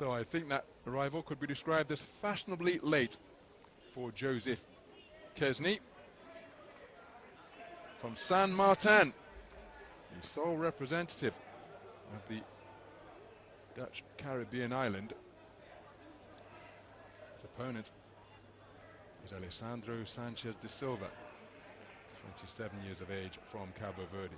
So I think that arrival could be described as fashionably late for Joseph Kesny from San Martin, the sole representative of the Dutch Caribbean island. His opponent is Elisandro Sanchez da Silva, 27 years of age, from Cabo Verde.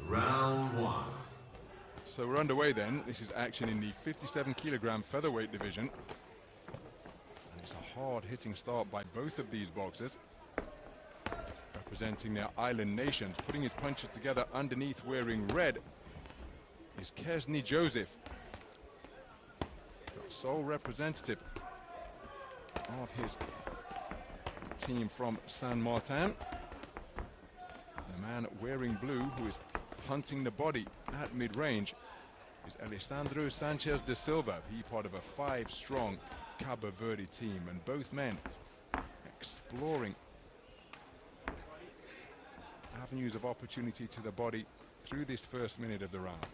Round one. So we're underway then. This is action in the 57 kilogram featherweight division. And it's a hard-hitting start by both of these boxers, representing their island nations. Putting his punches together underneath, wearing red, is Kesny Joseph, sole representative of his team from San Martin. The man wearing blue, who is hunting the body at mid-range, is Elisandro Sanchez da Silva. He part of a 5-strong Cabo Verde team, and both men exploring avenues of opportunity to the body through this first minute of the round.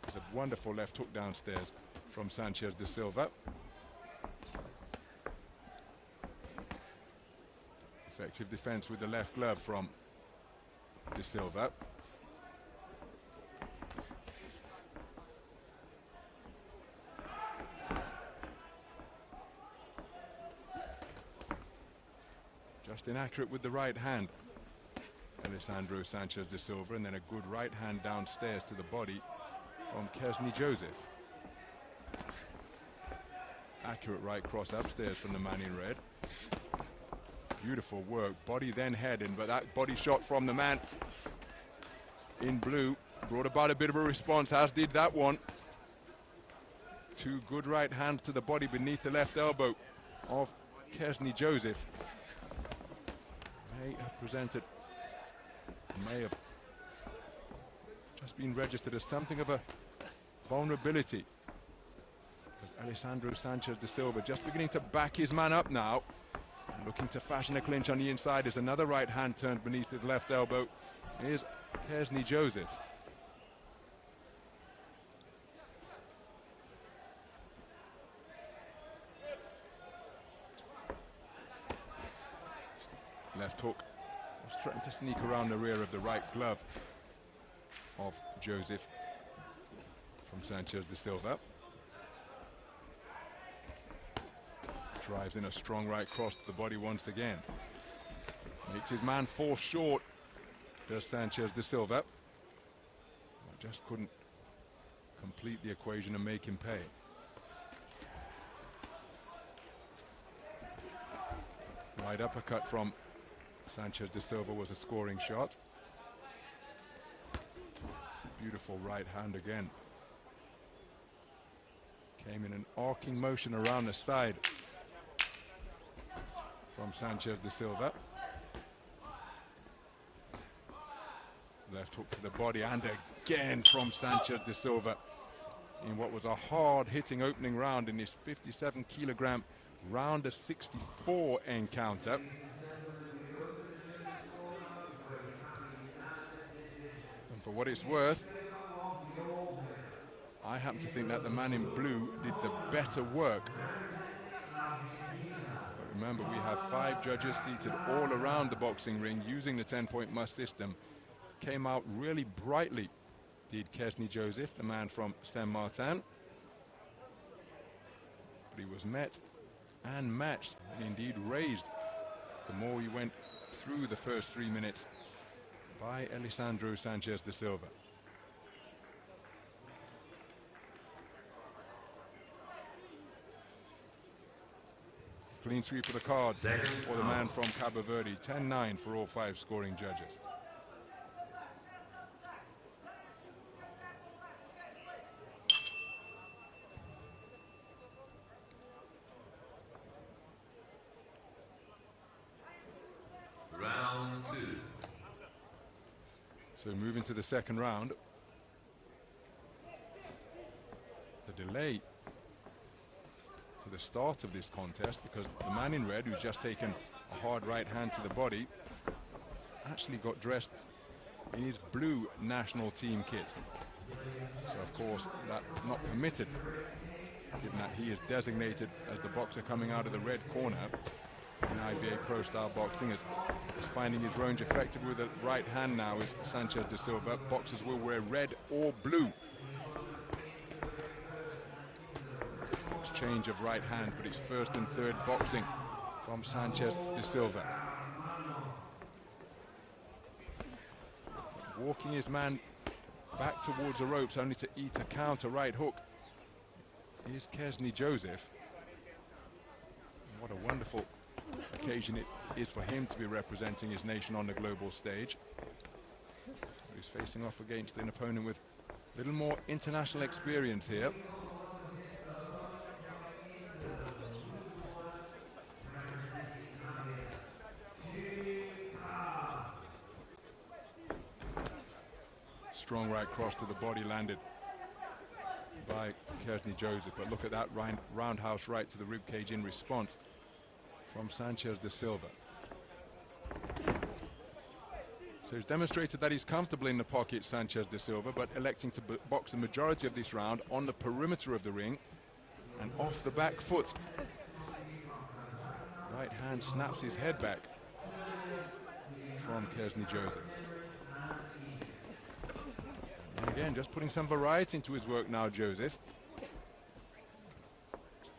There's a wonderful left hook downstairs from Sanchez da Silva. Effective defense with the left glove from da Silva. Just inaccurate with the right hand, Elisandro Sanchez da Silva, and then a good right hand downstairs to the body from Kesny Joseph. Accurate right cross upstairs from the man in red. Beautiful work, body then head in, but that body shot from the man in blue brought about a bit of a response, as did that one. Two good right hands to the body beneath the left elbow of Kesny Joseph. May have presented, may have just been registered as something of a vulnerability, because Elisandro Sanchez da Silva just beginning to back his man up now, and looking to fashion a clinch on the inside. Is another right hand turned beneath his left elbow. Here's Kesny Joseph. Left hook was trying to sneak around the rear of the right glove of Joseph from Sanchez da Silva. Drives in a strong right cross to the body once again. Makes his man fall short, does Sanchez da Silva. Just couldn't complete the equation and make him pay. Right uppercut from Sanchez da Silva was a scoring shot. Beautiful right hand again. Came in an arcing motion around the side from Sanchez da Silva. Left hook to the body, and again from Sanchez da Silva in what was a hard-hitting opening round in this 57 kilogram round of 64 encounter. And for what it's worth, I happen to think that the man in blue did the better work. But remember, we have 5 judges seated all around the boxing ring using the 10-point must system. Came out really brightly, did Kesny Joseph, the man from San Martin. But he was met and matched, and indeed raised the more he went through the first 3 minutes by Elisandro Sanchez da Silva. Clean sweep of the card for the man from Cabo Verde. 10-9 for all 5 scoring judges. Round 2. So moving to the second round. The delay to the start of this contest, because the man in red, who's just taken a hard right hand to the body, actually got dressed in his blue national team kit. So of course that's not permitted, given that he is designated as the boxer coming out of the red corner in IBA Pro Style Boxing. Is finding his range effective with the right hand now is Sanchez da Silva. Boxers will wear red or blue. Exchange of right hand, but it's first and third boxing from Sanchez da Silva. Walking his man back towards the ropes only to eat a counter right hook is Kesny Joseph. What a wonderful occasion it is for him to be representing his nation on the global stage. He's facing off against an opponent with a little more international experience here. Strong right cross to the body landed by Kesny Joseph, but look at that roundhouse right to the ribcage in response from Sanchez da Silva. So he's demonstrated that he's comfortable in the pocket, Sanchez da Silva, but electing to box the majority of this round on the perimeter of the ring and off the back foot. Right hand snaps his head back from Kesny Joseph. And again, just putting some variety into his work now, Joseph.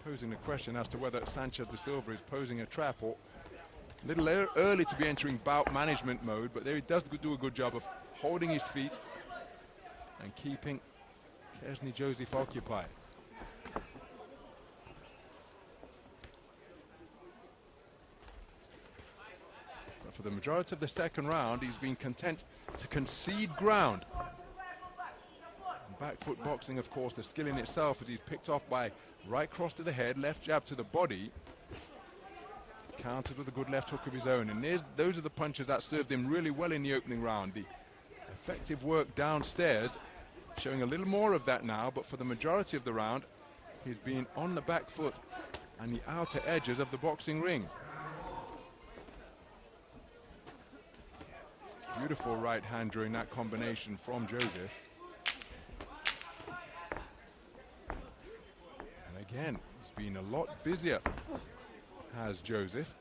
Posing the question as to whether Sanchez da Silva is posing a trap or a little early to be entering bout management mode, but there he does do a good job of holding his feet and keeping Kesny Joseph occupied. But for the majority of the second round, he's been content to concede ground. Back foot boxing, of course, the skill in itself, as he's picked off by right cross to the head, left jab to the body, countered with a good left hook of his own. And those are the punches that served him really well in the opening round. The effective work downstairs, showing a little more of that now, but for the majority of the round, he's been on the back foot and the outer edges of the boxing ring. Beautiful right hand during that combination from Joseph. Again, he's been a lot busier, has Joseph.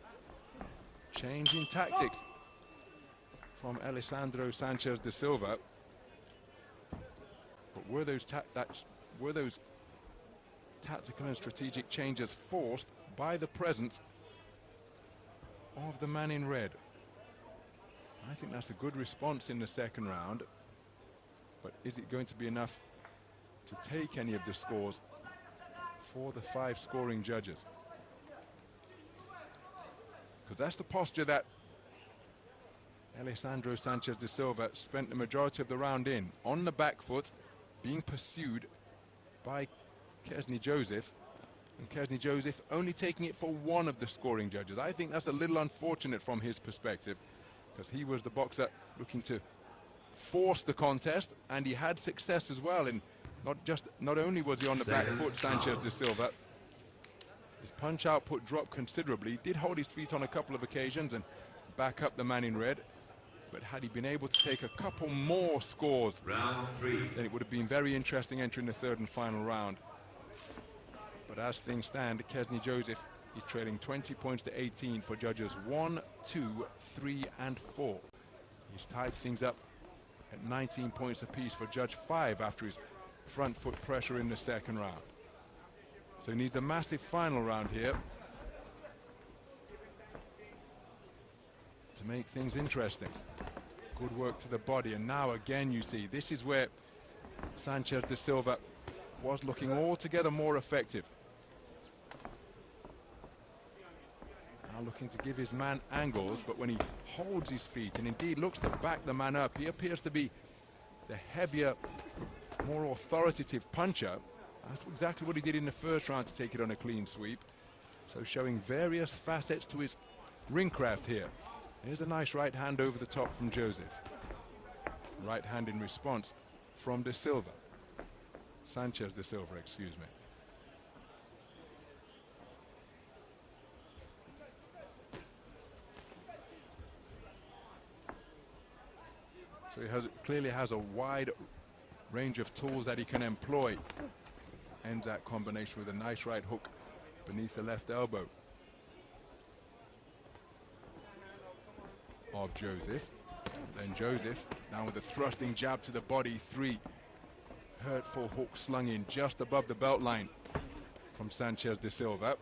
Changing tactics from Elisandro Sanchez da Silva. But were those tactical and strategic changes forced by the presence of the man in red? I think that's a good response in the second round. But is it going to be enough to take any of the scores for the 5 scoring judges? Because that's the posture that Elisandro Sanchez da Silva spent the majority of the round in, on the back foot, being pursued by Kesny Joseph, and Kesny Joseph only taking it for one of the scoring judges. I think that's a little unfortunate from his perspective, because he was the boxer looking to force the contest, and he had success as well. And not only was he on the back foot, Sanchez da Silva, his punch output dropped considerably. He did hold his feet on a couple of occasions and back up the man in red, but had he been able to take a couple more scores, then it would have been very interesting entering the third and final round. But as things stand, Kesny Joseph is trailing 20 points to 18 for judges 1, 2, 3, and 4. He's tied things up at 19 points apiece for judge 5 after his front foot pressure in the second round. So he needs a massive final round here to make things interesting. Good work to the body, and now again you see this is where Sanchez da Silva was looking altogether more effective. Now looking to give his man angles, but when he holds his feet and indeed looks to back the man up, he appears to be the heavier, more authoritative puncher. That's exactly what he did in the first round to take it on a clean sweep. So showing various facets to his ring craft here. Here's a nice right hand over the top from Joseph. Right hand in response from De Silva. Sanchez De Silva, excuse me. So he clearly has a wide range of tools that he can employ. Ends that combination with a nice right hook beneath the left elbow of Joseph. Then Joseph down with a thrusting jab to the body. 3 hurtful hooks slung in just above the belt line from Sanchez De Silva.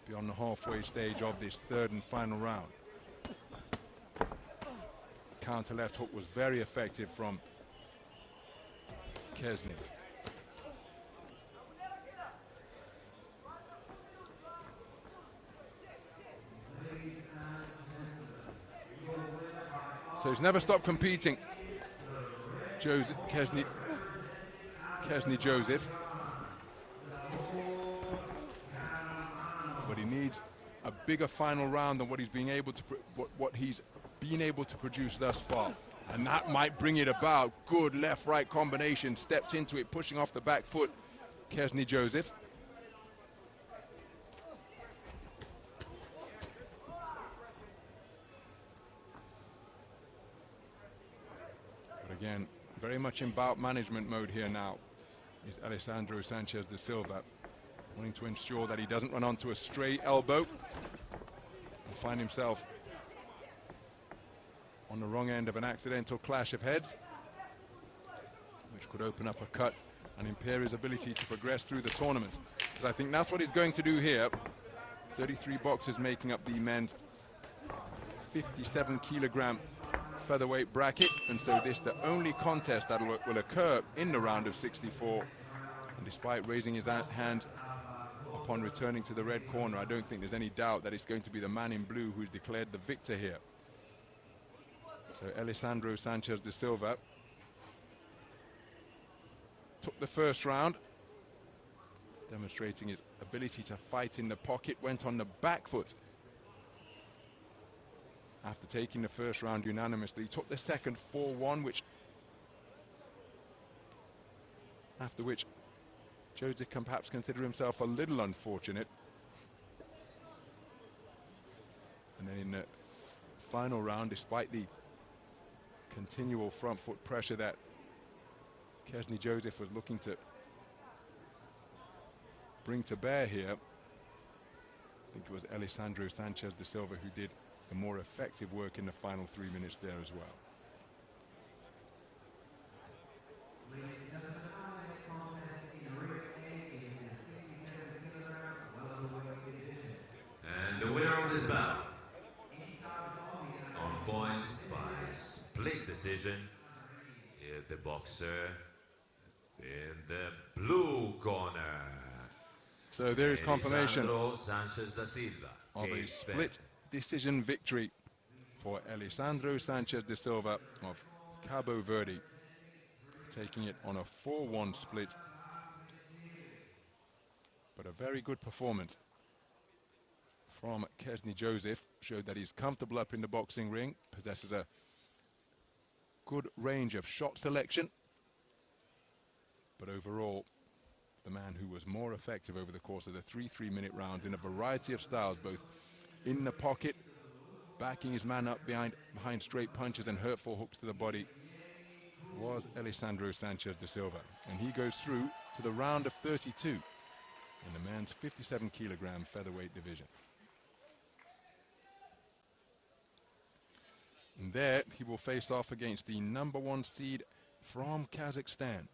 Beyond the halfway stage of this third and final round. Counter left hook was very effective from Kesny. So he's never stopped competing. Kesny Joseph. But he needs a bigger final round than what he's been able to produce thus far. And that might bring it about. Good left-right combination. Steps into it, pushing off the back foot. Kesny Joseph. But again, very much in bout management mode here now is Elisandro Sanchez De Silva, wanting to ensure that he doesn't run onto a stray elbow and find himself on the wrong end of an accidental clash of heads, which could open up a cut and impair his ability to progress through the tournament. But I think that's what he's going to do here. 33 boxers making up the men's 57-kilogram featherweight bracket, and so this the only contest that will occur in the round of 64. And despite raising his hand upon returning to the red corner, I don't think there's any doubt that it's going to be the man in blue who's declared the victor here. So Elisandro Sanchez De Silva took the first round, demonstrating his ability to fight in the pocket, went on the back foot after taking the first round unanimously. He took the second 4-1, after which Joseph can perhaps consider himself a little unfortunate. And then in the final round, despite the continual front foot pressure that Kesny Joseph was looking to bring to bear here, I think it was Elisandro Sanchez De Silva who did the more effective work in the final 3 minutes there as well. And the winner of this bout, on points by split decision, is the boxer in the blue corner. So there is confirmation Sanchez da Silva of a split decision victory for Elisandro Sanchez De Silva of Cabo Verde, taking it on a 4-1 split. But a very good performance from Kesny Joseph. Showed that he's comfortable up in the boxing ring, possesses a good range of shot selection, but overall the man who was more effective over the course of the 3 3-minute rounds in a variety of styles, both in the pocket, backing his man up behind straight punches and hurtful hooks to the body, was Elisandro Sanchez De Silva. And he goes through to the round of 32 in the men's 57-kilogram featherweight division. And there he will face off against the #1 seed from Kazakhstan,